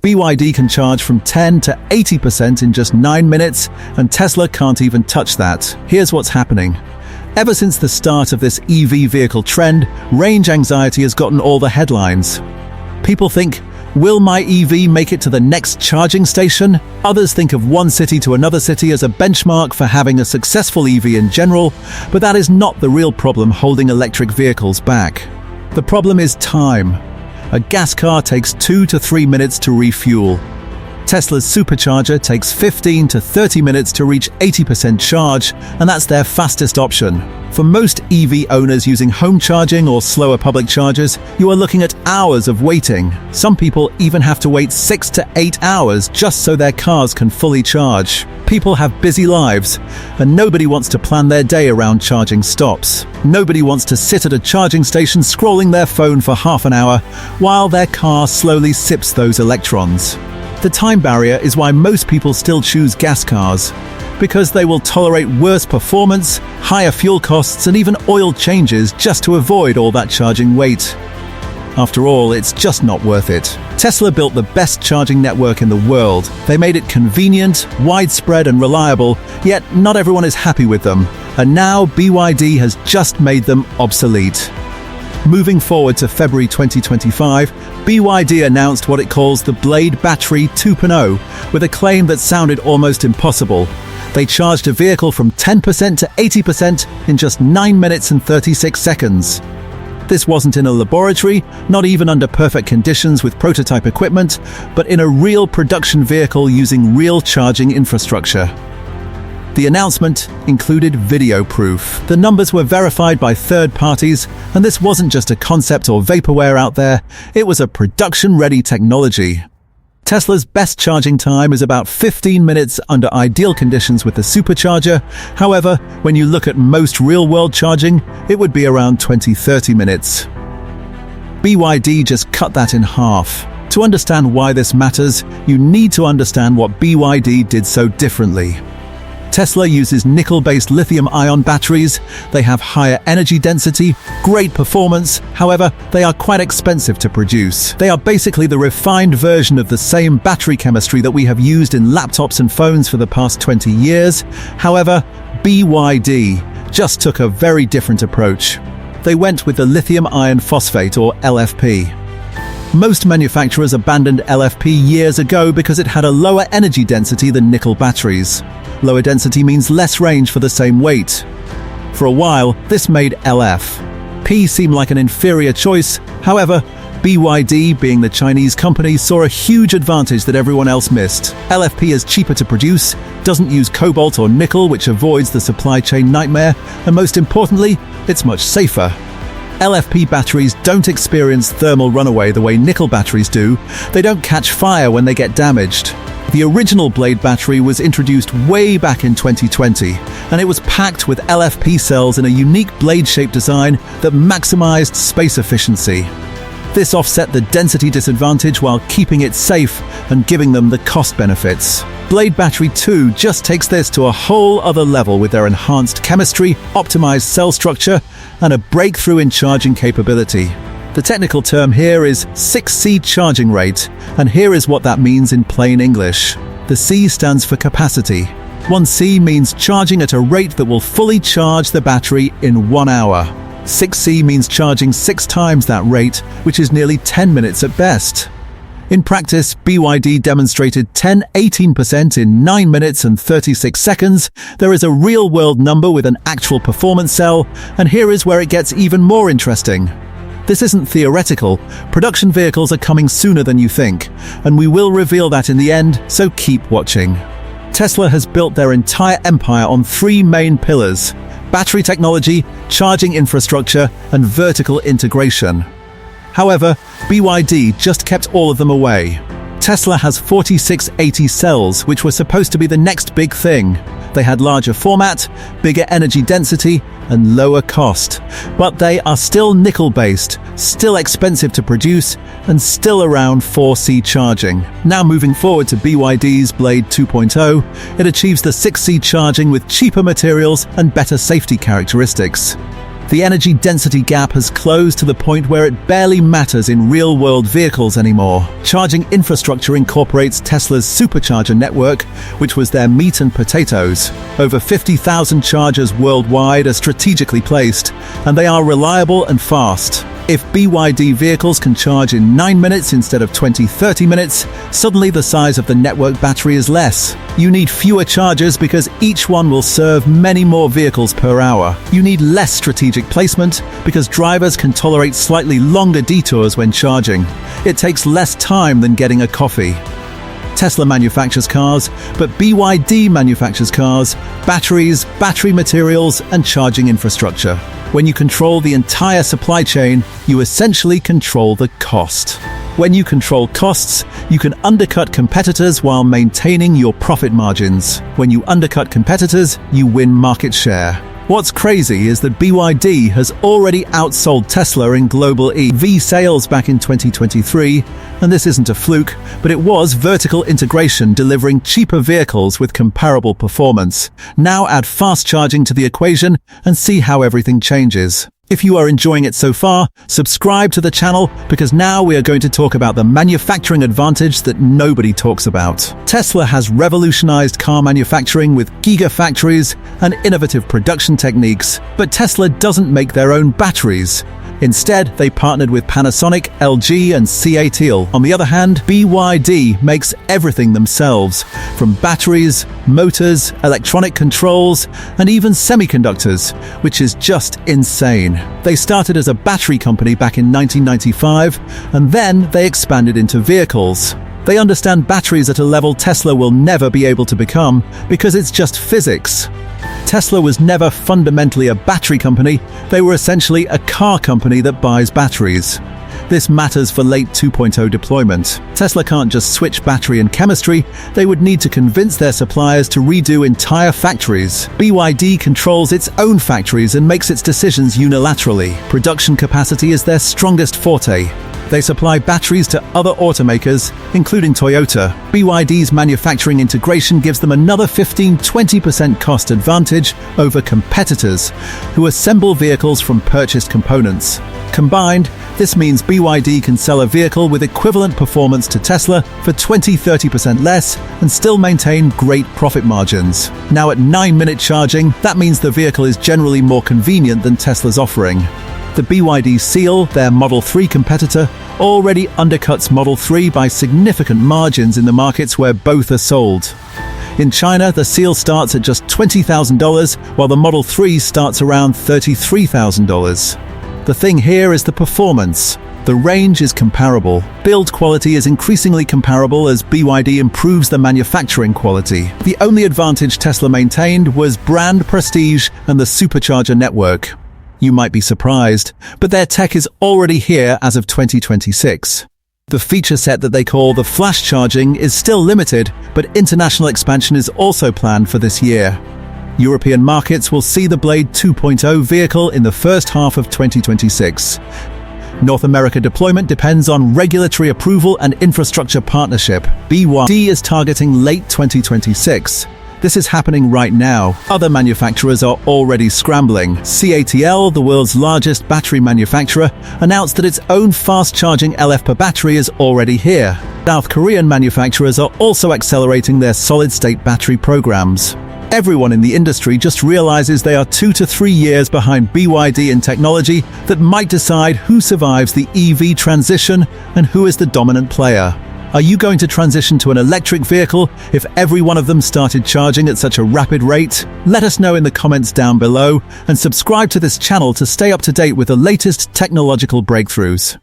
BYD can charge from 10 to 80% in just 9 minutes, and Tesla can't even touch that. Here's what's happening. Ever since the start of this EV vehicle trend, range anxiety has gotten all the headlines. People think, will my EV make it to the next charging station? Others think of one city to another city as a benchmark for having a successful EV in general, but that is not the real problem holding electric vehicles back. The problem is time. A gas car takes 2 to 3 minutes to refuel. Tesla's Supercharger takes 15 to 30 minutes to reach 80% charge, and that's their fastest option. For most EV owners using home charging or slower public chargers, you are looking at hours of waiting. Some people even have to wait 6 to 8 hours just so their cars can fully charge. People have busy lives, and nobody wants to plan their day around charging stops. Nobody wants to sit at a charging station scrolling their phone for half an hour while their car slowly sips those electrons. The time barrier is why most people still choose gas cars, because they will tolerate worse performance, higher fuel costs, and even oil changes just to avoid all that charging wait. After all, it's just not worth it. Tesla built the best charging network in the world. They made it convenient, widespread, and reliable, yet not everyone is happy with them. And now BYD has just made them obsolete. Moving forward to February 2025, BYD announced what it calls the Blade Battery 2.0, with a claim that sounded almost impossible. They charged a vehicle from 10% to 80% in just 9 minutes and 36 seconds. This wasn't in a laboratory, not even under perfect conditions with prototype equipment, but in a real production vehicle using real charging infrastructure. The announcement included video proof. The numbers were verified by third parties, and this wasn't just a concept or vaporware out there, it was a production-ready technology. Tesla's best charging time is about 15 minutes under ideal conditions with the Supercharger. However, when you look at most real-world charging, it would be around 20-30 minutes. BYD just cut that in half. To understand why this matters, you need to understand what BYD did so differently. Tesla uses nickel-based lithium-ion batteries. They have higher energy density, great performance. However, they are quite expensive to produce. They are basically the refined version of the same battery chemistry that we have used in laptops and phones for the past 20 years. However, BYD just took a very different approach. They went with the Lithium Iron Phosphate, or LFP. Most manufacturers abandoned LFP years ago because it had a lower energy density than nickel batteries. Lower density means less range for the same weight. For a while, this made LFP seem like an inferior choice. However, BYD, being the Chinese company, saw a huge advantage that everyone else missed. LFP is cheaper to produce, doesn't use cobalt or nickel, which avoids the supply chain nightmare, and most importantly, it's much safer. LFP batteries don't experience thermal runaway the way nickel batteries do. They don't catch fire when they get damaged. The original Blade battery was introduced way back in 2020, and it was packed with LFP cells in a unique blade-shaped design that maximized space efficiency. This offset the density disadvantage while keeping it safe and giving them the cost benefits. Blade Battery 2 just takes this to a whole other level with their enhanced chemistry, optimized cell structure, and a breakthrough in charging capability. The technical term here is 6C charging rate, and here is what that means in plain English. The C stands for capacity. 1C means charging at a rate that will fully charge the battery in 1 hour. 6C means charging 6 times that rate, which is nearly 10 minutes at best. In practice, BYD demonstrated 10-18% in 9 minutes and 36 seconds. There is a real-world number with an actual performance cell, and here is where it gets even more interesting. This isn't theoretical. Production vehicles are coming sooner than you think, and we will reveal that in the end, so keep watching. Tesla has built their entire empire on 3 main pillars: battery technology, charging infrastructure, and vertical integration. However, BYD just kept all of them away. Tesla has 4680 cells, which were supposed to be the next big thing. They had larger format, bigger energy density, and lower cost. But they are still nickel-based, still expensive to produce, and still around 4C charging. Now moving forward to BYD's Blade 2.0, it achieves the 6C charging with cheaper materials and better safety characteristics. The energy density gap has closed to the point where it barely matters in real-world vehicles anymore. Charging infrastructure incorporates Tesla's Supercharger network, which was their meat and potatoes. Over 50,000 chargers worldwide are strategically placed, and they are reliable and fast. If BYD vehicles can charge in 9 minutes instead of 20-30 minutes, suddenly the size of the network battery is less. You need fewer chargers because each one will serve many more vehicles per hour. You need less strategic placement because drivers can tolerate slightly longer detours when charging. It takes less time than getting a coffee. Tesla manufactures cars, but BYD manufactures cars, batteries, battery materials, and charging infrastructure. When you control the entire supply chain, you essentially control the cost. When you control costs, you can undercut competitors while maintaining your profit margins. When you undercut competitors, you win market share. What's crazy is that BYD has already outsold Tesla in global EV sales back in 2023, and this isn't a fluke, but it was vertical integration delivering cheaper vehicles with comparable performance. Now add fast charging to the equation and see how everything changes. If you are enjoying it so far, subscribe to the channel because now we are going to talk about the manufacturing advantage that nobody talks about. Tesla has revolutionized car manufacturing with gigafactories and innovative production techniques, but Tesla doesn't make their own batteries. Instead, they partnered with Panasonic, LG, and CATL. On the other hand, BYD makes everything themselves, from batteries, motors, electronic controls, and even semiconductors, which is just insane. They started as a battery company back in 1995, and then they expanded into vehicles. They understand batteries at a level Tesla will never be able to become because it's just physics. Tesla was never fundamentally a battery company, they were essentially a car company that buys batteries. This matters for late 2.0 deployment. Tesla can't just switch battery and chemistry, they would need to convince their suppliers to redo entire factories. BYD controls its own factories and makes its decisions unilaterally. Production capacity is their strongest forte. They supply batteries to other automakers, including Toyota. BYD's manufacturing integration gives them another 15-20% cost advantage over competitors who assemble vehicles from purchased components. Combined, this means BYD can sell a vehicle with equivalent performance to Tesla for 20-30% less and still maintain great profit margins. Now at 9-minute charging, that means the vehicle is generally more convenient than Tesla's offering. The BYD Seal, their Model 3 competitor, already undercuts Model 3 by significant margins in the markets where both are sold. In China, the Seal starts at just $20,000, while the Model 3 starts around $33,000. The thing here is the performance. The range is comparable. Build quality is increasingly comparable as BYD improves the manufacturing quality. The only advantage Tesla maintained was brand prestige and the Supercharger network. You might be surprised, but their tech is already here as of 2026. The feature set that they call the flash charging is still limited, but international expansion is also planned for this year. European markets will see the Blade 2.0 vehicle in the first half of 2026. North America deployment depends on regulatory approval and infrastructure partnership. BYD is targeting late 2026. This is happening right now. Other manufacturers are already scrambling. CATL, the world's largest battery manufacturer, announced that its own fast-charging LF per battery is already here. South Korean manufacturers are also accelerating their solid-state battery programs. Everyone in the industry just realizes they are 2 to 3 years behind BYD in technology that might decide who survives the EV transition and who is the dominant player. Are you going to transition to an electric vehicle if every one of them started charging at such a rapid rate? Let us know in the comments down below and subscribe to this channel to stay up to date with the latest technological breakthroughs.